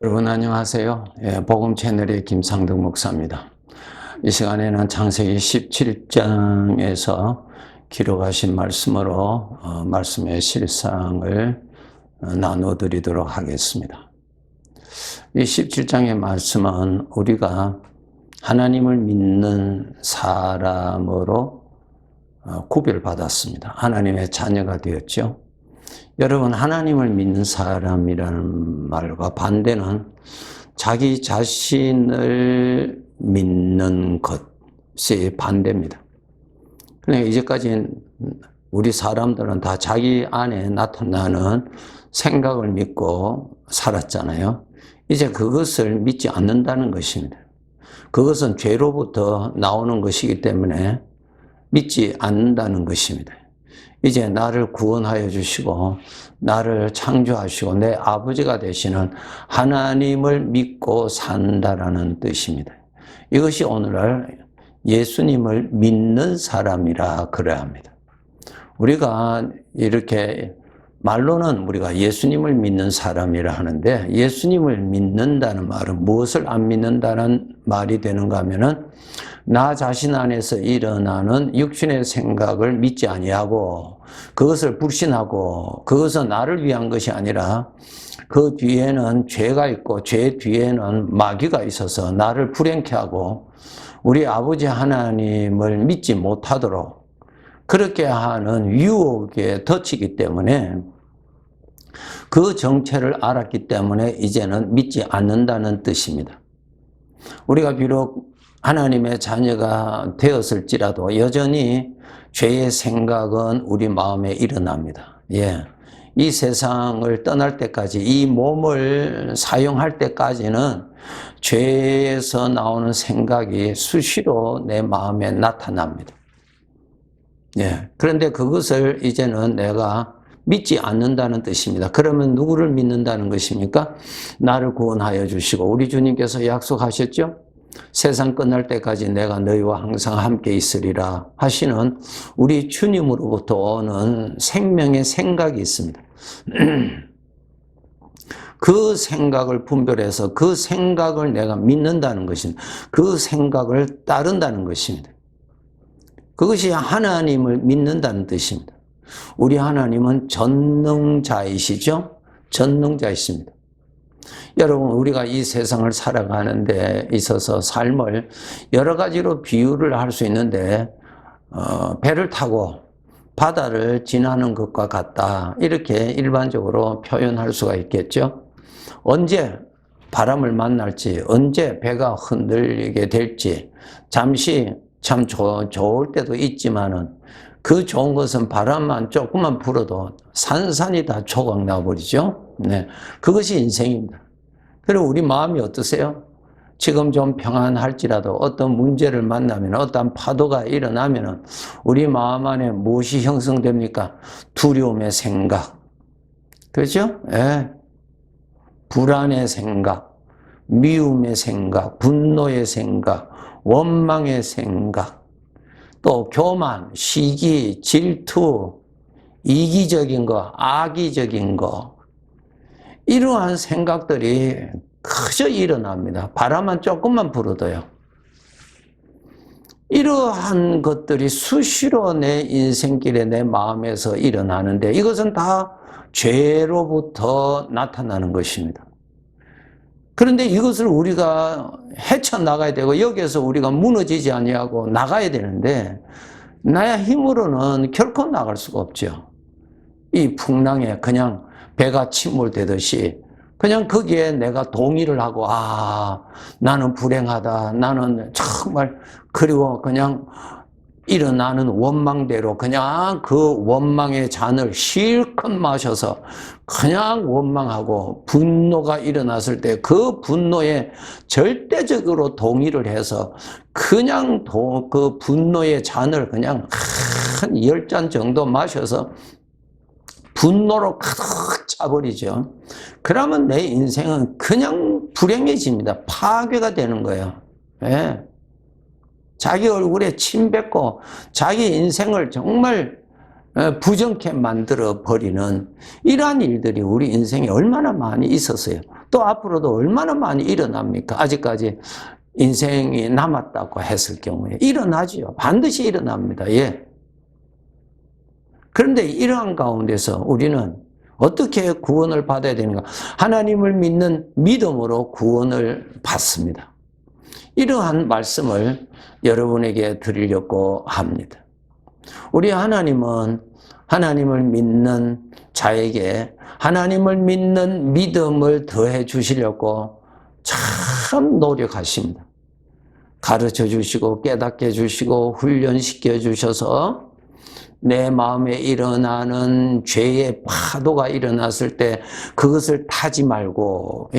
여러분 안녕하세요. 복음 채널의 김상덕 목사입니다. 이 시간에는 창세기 17장에서 기록하신 말씀으로 말씀의 실상을 나눠드리도록 하겠습니다. 이 17장의 말씀은 우리가 하나님을 믿는 사람으로 구별받았습니다. 하나님의 자녀가 되었죠. 여러분, 하나님을 믿는 사람이라는 말과 반대는 자기 자신을 믿는 것이 반대입니다. 그러니까 이제까지 우리 사람들은 다 자기 안에 나타나는 생각을 믿고 살았잖아요. 이제 그것을 믿지 않는다는 것입니다. 그것은 죄로부터 나오는 것이기 때문에 믿지 않는다는 것입니다. 이제 나를 구원하여 주시고 나를 창조하시고 내 아버지가 되시는 하나님을 믿고 산다라는 뜻입니다. 이것이 오늘날 예수님을 믿는 사람이라 그래야 합니다. 우리가 이렇게 말로는 우리가 예수님을 믿는 사람이라 하는데, 예수님을 믿는다는 말은 무엇을 안 믿는다는 말이 되는가 하면은 나 자신 안에서 일어나는 육신의 생각을 믿지 아니하고 그것을 불신하고 그것은 나를 위한 것이 아니라 그 뒤에는 죄가 있고 죄 뒤에는 마귀가 있어서 나를 불행케 하고 우리 아버지 하나님을 믿지 못하도록 그렇게 하는 유혹에 덫이기 때문에 그 정체를 알았기 때문에 이제는 믿지 않는다는 뜻입니다. 우리가 비록 하나님의 자녀가 되었을지라도 여전히 죄의 생각은 우리 마음에 일어납니다. 이 세상을 떠날 때까지, 이 몸을 사용할 때까지는 죄에서 나오는 생각이 수시로 내 마음에 나타납니다. 그런데 그것을 이제는 내가 믿지 않는다는 뜻입니다. 그러면 누구를 믿는다는 것입니까? 나를 구원하여 주시고 우리 주님께서 약속하셨죠? 세상 끝날 때까지 내가 너희와 항상 함께 있으리라 하시는 우리 주님으로부터 오는 생명의 생각이 있습니다. 그 생각을 분별해서 그 생각을 내가 믿는다는 것입니다. 그 생각을 따른다는 것입니다. 그것이 하나님을 믿는다는 뜻입니다. 우리 하나님은 전능자이시죠? 전능자이십니다. 여러분, 우리가 이 세상을 살아가는 데 있어서 삶을 여러 가지로 비유를 할 수 있는데 배를 타고 바다를 지나는 것과 같다, 이렇게 일반적으로 표현할 수가 있겠죠. 언제 바람을 만날지, 언제 배가 흔들리게 될지, 잠시 참 좋을 때도 있지만은 그 좋은 것은 바람만 조금만 불어도 산산이 다 조각 나버리죠. 그것이 인생입니다. 그리고 우리 마음이 어떠세요? 지금 좀 평안할지라도 어떤 문제를 만나면, 어떤 파도가 일어나면 우리 마음 안에 무엇이 형성됩니까? 두려움의 생각. 그렇죠? 불안의 생각, 미움의 생각, 분노의 생각, 원망의 생각, 또 교만, 시기, 질투, 이기적인 거, 악의적인 거, 이러한 생각들이 그저 일어납니다. 바람만 조금만 불어도요. 이러한 것들이 수시로 내 인생길에 내 마음에서 일어나는데 이것은 다 죄로부터 나타나는 것입니다. 그런데 이것을 우리가 헤쳐나가야 되고 여기에서 우리가 무너지지 아니하고 나가야 되는데 나의 힘으로는 결코 나갈 수가 없죠. 이 풍랑에 그냥 배가 침몰되듯이 그냥 거기에 내가 동의를 하고 나는 불행하다, 나는 정말, 그리고 그냥 일어나는 원망대로 그냥 그 원망의 잔을 실컷 마셔서 그냥 원망하고 분노가 일어났을 때 그 분노에 절대적으로 동의를 해서 그냥 그 분노의 잔을 그냥 한 10잔 정도 마셔서 분노로 가득 차버리죠. 그러면 내 인생은 그냥 불행해집니다. 파괴가 되는 거예요. 자기 얼굴에 침 뱉고 자기 인생을 정말 부정케 만들어 버리는 이러한 일들이 우리 인생에 얼마나 많이 있었어요. 또 앞으로도 얼마나 많이 일어납니까? 아직까지 인생이 남았다고 했을 경우에 일어나지요. 반드시 일어납니다. 예. 그런데 이러한 가운데서 우리는 어떻게 구원을 받아야 되는가? 하나님을 믿는 믿음으로 구원을 받습니다. 이러한 말씀을 여러분에게 드리려고 합니다. 우리 하나님은 하나님을 믿는 자에게 하나님을 믿는 믿음을 더해 주시려고 참 노력하십니다. 가르쳐 주시고 깨닫게 해주시고 훈련시켜 주셔서 내 마음에 일어나는 죄의 파도가 일어났을 때 그것을 타지 말고,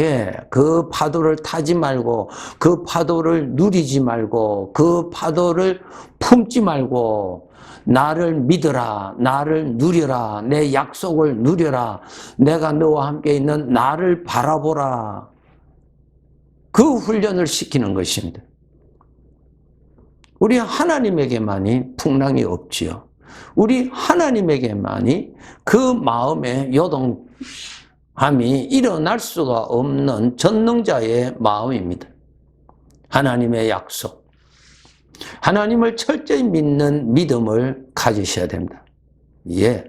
그 파도를 타지 말고, 그 파도를 누리지 말고, 그 파도를 품지 말고, 나를 믿어라, 나를 누려라, 내 약속을 누려라, 내가 너와 함께 있는 나를 바라보라. 그 훈련을 시키는 것입니다. 우리 하나님에게만이 풍랑이 없지요. 우리 하나님에게만이 그 마음의 요동함이 일어날 수가 없는 전능자의 마음입니다. 하나님의 약속, 하나님을 철저히 믿는 믿음을 가지셔야 됩니다. 예.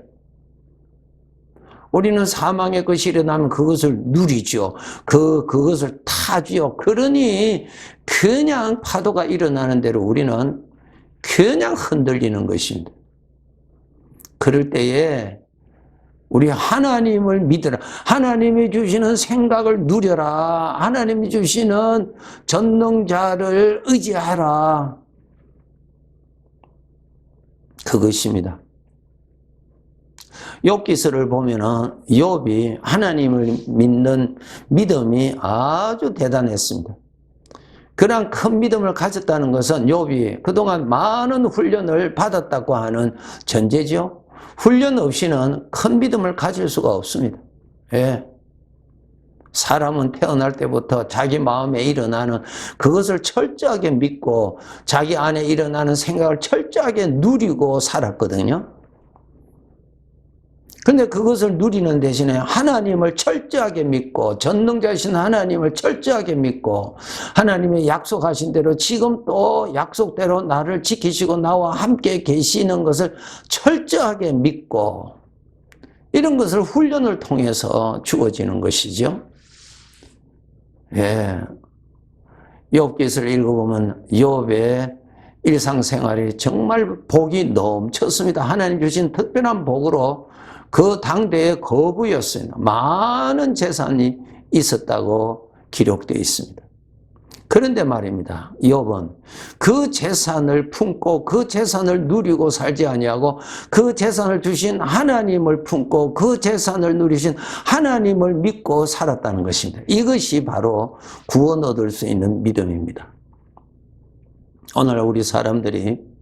우리는 사망의 것이 일어나면 그것을 누리죠. 그것을 타죠. 그러니 그냥 파도가 일어나는 대로 우리는 그냥 흔들리는 것입니다. 그럴 때에 우리 하나님을 믿으라. 하나님이 주시는 생각을 누려라. 하나님이 주시는 전능자를 의지하라. 그것입니다. 욥기서를 보면은 욥이 하나님을 믿는 믿음이 아주 대단했습니다. 그런 큰 믿음을 가졌다는 것은 욥이 그동안 많은 훈련을 받았다고 하는 전제죠. 훈련 없이는 큰 믿음을 가질 수가 없습니다. 예. 사람은 태어날 때부터 자기 마음에 일어나는 그것을 철저하게 믿고 자기 안에 일어나는 생각을 철저하게 누리고 살았거든요. 근데 그것을 누리는 대신에 하나님을 철저하게 믿고 전능자이신 하나님을 철저하게 믿고 하나님의 약속하신 대로 지금 또 약속대로 나를 지키시고 나와 함께 계시는 것을 철저하게 믿고 이런 것을 훈련을 통해서 주어지는 것이죠. 예. 욥기서를 읽어보면 욥의 일상생활이 정말 복이 넘쳤습니다. 하나님 주신 특별한 복으로 그 당대의 거부였습니다. 많은 재산이 있었다고 기록되어 있습니다. 그런데 말입니다. 욥은 그 재산을 품고 그 재산을 누리고 살지 아니하고 그 재산을 주신 하나님을 품고 그 재산을 누리신 하나님을 믿고 살았다는 것입니다. 이것이 바로 구원 얻을 수 있는 믿음입니다. 오늘 우리 사람들이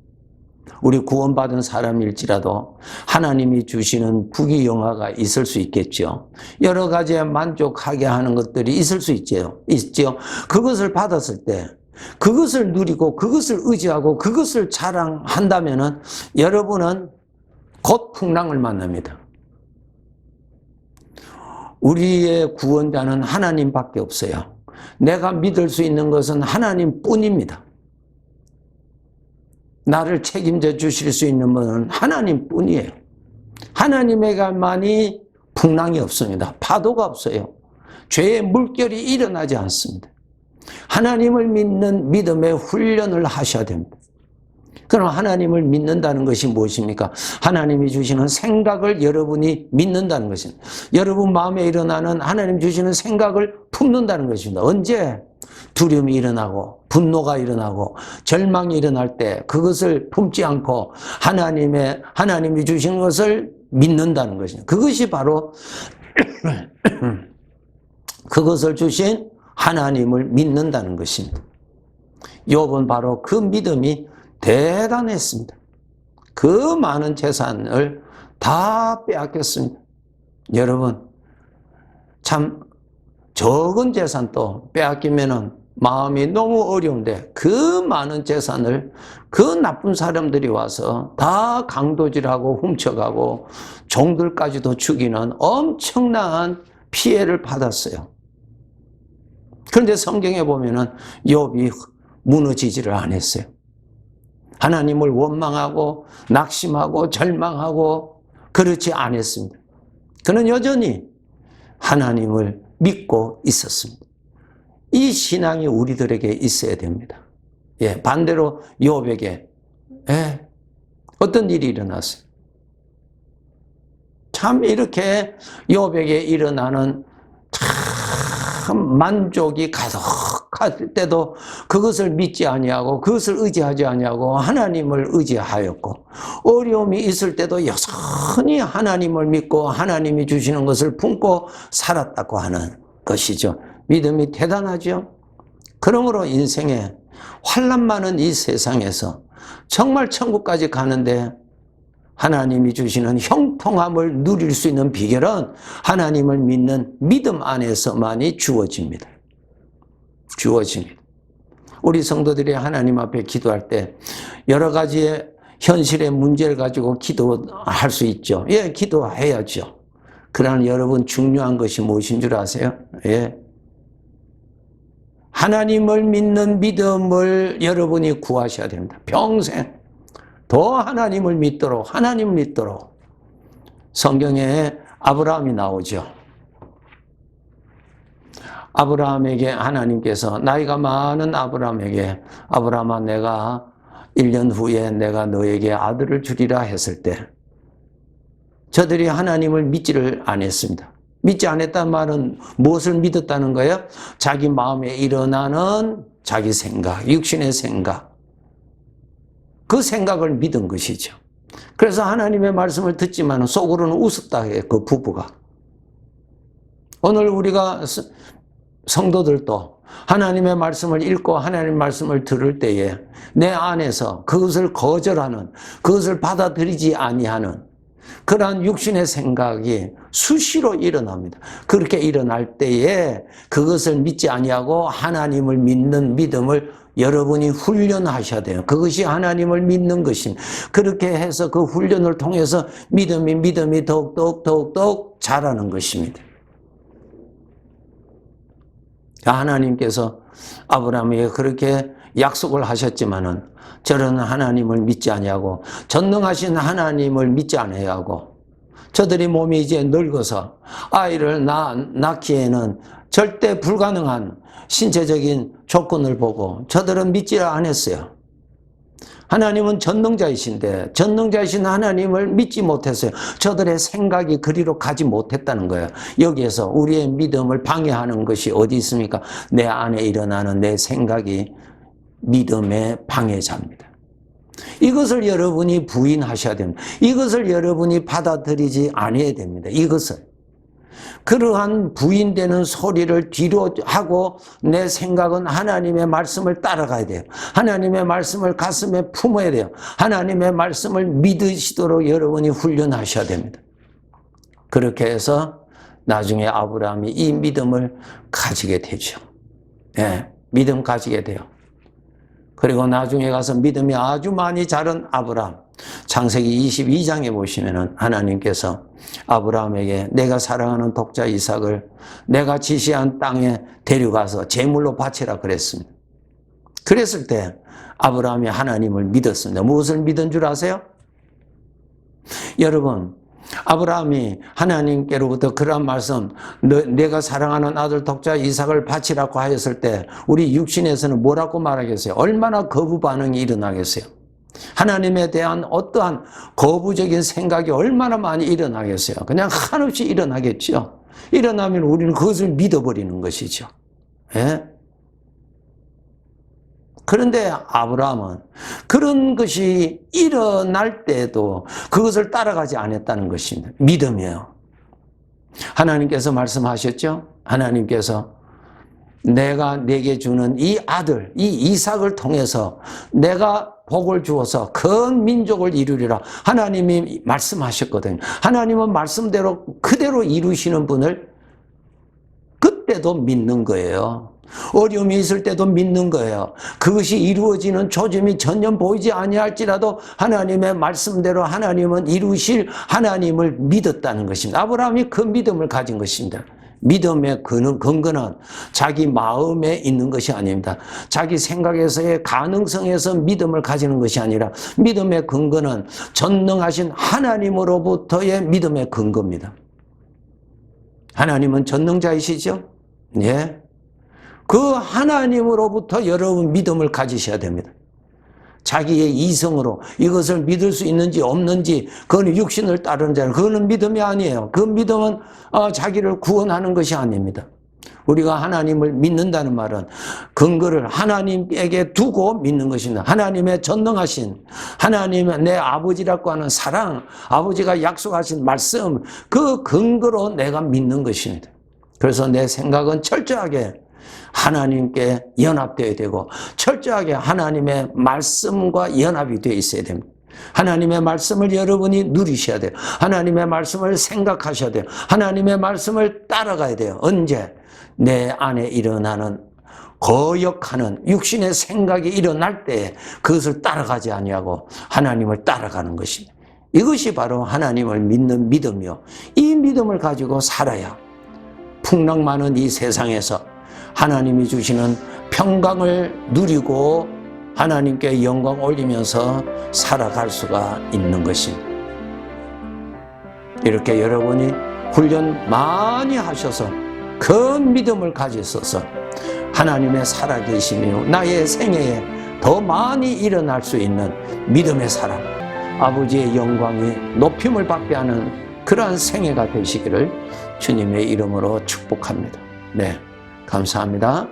우리 구원받은 사람일지라도 하나님이 주시는 부귀영화가 있을 수 있겠죠. 여러 가지에 만족하게 하는 것들이 있을 수 있죠. 그것을 받았을 때 그것을 누리고 그것을 의지하고 그것을 자랑한다면은 여러분은 곧 풍랑을 만납니다. 우리의 구원자는 하나님밖에 없어요. 내가 믿을 수 있는 것은 하나님뿐입니다. 나를 책임져 주실 수 있는 분은 하나님뿐이에요. 하나님에게만이 풍랑이 없습니다. 파도가 없어요. 죄의 물결이 일어나지 않습니다. 하나님을 믿는 믿음의 훈련을 하셔야 됩니다. 그럼 하나님을 믿는다는 것이 무엇입니까? 하나님이 주시는 생각을 여러분이 믿는다는 것입니다. 여러분 마음에 일어나는 하나님 주시는 생각을 품는다는 것입니다. 언제? 두려움이 일어나고 분노가 일어나고 절망이 일어날 때 그것을 품지 않고 하나님이 주신 것을 믿는다는 것입니다. 그것이 바로 그것을 주신 하나님을 믿는다는 것입니다. 욥은 바로 그 믿음이 대단했습니다. 그 많은 재산을 다 빼앗겼습니다. 여러분 참 적은 재산도 빼앗기면은 마음이 너무 어려운데 그 많은 재산을 그 나쁜 사람들이 와서 다 강도질하고 훔쳐가고 종들까지도 죽이는 엄청난 피해를 받았어요. 그런데 성경에 보면은 욥이 무너지지를 않았어요. 하나님을 원망하고 낙심하고 절망하고 그렇지 않았습니다. 그는 여전히 하나님을 믿고 있었습니다. 이 신앙이 우리들에게 있어야 됩니다. 예, 반대로 욥에게 어떤 일이 일어났어요? 참 이렇게 욥에게 일어나는 참 만족이 가득할 때도 그것을 믿지 아니하고 그것을 의지하지 아니하고 하나님을 의지하였고, 어려움이 있을 때도 여전히 하나님을 믿고 하나님이 주시는 것을 품고 살았다고 하는 것이죠. 믿음이 대단하죠. 그러므로 인생에 환난 많은 이 세상에서 정말 천국까지 가는데 하나님이 주시는 형통함을 누릴 수 있는 비결은 하나님을 믿는 믿음 안에서만이 주어집니다. 주어집니다. 우리 성도들이 하나님 앞에 기도할 때 여러 가지의 현실의 문제를 가지고 기도할 수 있죠. 예, 기도해야죠. 그러나 여러분, 중요한 것이 무엇인 줄 아세요? 예. 하나님을 믿는 믿음을 여러분이 구하셔야 됩니다. 평생 더 하나님을 믿도록, 하나님을 믿도록. 성경에 아브라함이 나오죠. 아브라함에게 하나님께서, 나이가 많은 아브라함에게, 아브라함아, 내가 1년 후에 내가 너에게 아들을 주리라 했을 때 저들이 하나님을 믿지를 않았습니다. 믿지 않았다는 말은 무엇을 믿었다는 거예요? 자기 마음에 일어나는 자기 생각, 육신의 생각, 그 생각을 믿은 것이죠. 그래서 하나님의 말씀을 듣지만 속으로는 웃었다 해요, 그 부부가. 오늘 우리가 성도들도 하나님의 말씀을 읽고 하나님의 말씀을 들을 때에 내 안에서 그것을 거절하는, 그것을 받아들이지 아니하는 그러한 육신의 생각이 수시로 일어납니다. 그렇게 일어날 때에 그것을 믿지 아니하고 하나님을 믿는 믿음을 여러분이 훈련하셔야 돼요. 그것이 하나님을 믿는 것입니다. 그렇게 해서 그 훈련을 통해서 믿음이 더욱 자라는 것입니다. 하나님께서 아브라함에게 그렇게 약속을 하셨지만은 저는 하나님을 믿지 아니하고 전능하신 하나님을 믿지 아니하고 저들이 몸이 이제 늙어서 아이를 낳기에는 절대 불가능한 신체적인 조건을 보고 저들은 믿지 않았어요. 하나님은 전능자이신데 전능자이신 하나님을 믿지 못했어요. 저들의 생각이 그리로 가지 못했다는 거예요. 여기에서 우리의 믿음을 방해하는 것이 어디 있습니까? 내 안에 일어나는 내 생각이 믿음의 방해자입니다. 이것을 여러분이 부인하셔야 됩니다. 이것을 여러분이 받아들이지 않아야 됩니다. 이것을. 그러한 부인되는 소리를 뒤로 하고 내 생각은 하나님의 말씀을 따라가야 돼요. 하나님의 말씀을 가슴에 품어야 돼요. 하나님의 말씀을 믿으시도록 여러분이 훈련하셔야 됩니다. 그렇게 해서 나중에 아브라함이 이 믿음을 가지게 되죠. 네, 믿음 가지게 돼요. 그리고 나중에 가서 믿음이 아주 많이 자란 아브라함, 창세기 22장에 보시면은 하나님께서 아브라함에게 내가 사랑하는 독자 이삭을 내가 지시한 땅에 데려가서 제물로 바치라 그랬습니다. 그랬을 때 아브라함이 하나님을 믿었습니다. 무엇을 믿은 줄 아세요? 여러분, 아브라함이 하나님께로부터 그러한 말씀, 내가 사랑하는 아들 독자 이삭을 바치라고 하였을 때 우리 육신에서는 뭐라고 말하겠어요? 얼마나 거부 반응이 일어나겠어요? 하나님에 대한 어떠한 거부적인 생각이 얼마나 많이 일어나겠어요? 그냥 한없이 일어나겠죠. 일어나면 우리는 그것을 믿어버리는 것이죠. 예? 그런데 아브라함은 그런 것이 일어날 때도 그것을 따라가지 않았다는 것입니다. 믿음이에요. 하나님께서 말씀하셨죠? 하나님께서 내가 내게 주는 이 아들, 이 이삭을 통해서 내가 복을 주어서 큰 민족을 이루리라. 하나님이 말씀하셨거든요. 하나님은 말씀대로 그대로 이루시는 분을 그때도 믿는 거예요. 어려움이 있을 때도 믿는 거예요. 그것이 이루어지는 초점이 전혀 보이지 아니할지라도 하나님의 말씀대로 하나님은 이루실 하나님을 믿었다는 것입니다. 아브라함이 그 믿음을 가진 것입니다. 믿음의 근거는 자기 마음에 있는 것이 아닙니다. 자기 생각에서의 가능성에서 믿음을 가지는 것이 아니라 믿음의 근거는 전능하신 하나님으로부터의 믿음의 근거입니다. 하나님은 전능자이시죠? 예. 그 하나님으로부터 여러분 믿음을 가지셔야 됩니다. 자기의 이성으로 이것을 믿을 수 있는지 없는지, 그건 육신을 따르는 자는, 그거는 믿음이 아니에요. 그 믿음은 자기를 구원하는 것이 아닙니다. 우리가 하나님을 믿는다는 말은 근거를 하나님에게 두고 믿는 것입니다. 하나님의 전능하신, 하나님의 내 아버지라고 하는 사랑, 아버지가 약속하신 말씀, 그 근거로 내가 믿는 것입니다. 그래서 내 생각은 철저하게 하나님께 연합되어야 되고 철저하게 하나님의 말씀과 연합이 되어 있어야 됩니다. 하나님의 말씀을 여러분이 누리셔야 돼요. 하나님의 말씀을 생각하셔야 돼요. 하나님의 말씀을 따라가야 돼요. 언제? 내 안에 일어나는 거역하는 육신의 생각이 일어날 때 그것을 따라가지 아니하고 하나님을 따라가는 것입니다. 이것이 바로 하나님을 믿는 믿음이요, 이 믿음을 가지고 살아야 풍랑 많은 이 세상에서 하나님이 주시는 평강을 누리고 하나님께 영광 올리면서 살아갈 수가 있는 것입니다. 이렇게 여러분이 훈련 많이 하셔서 큰 믿음을 가지셔서 하나님의 살아계심이요, 나의 생애에 더 많이 일어날 수 있는 믿음의 사람, 아버지의 영광이 높임을 받게 하는 그러한 생애가 되시기를 주님의 이름으로 축복합니다. 네, 감사합니다.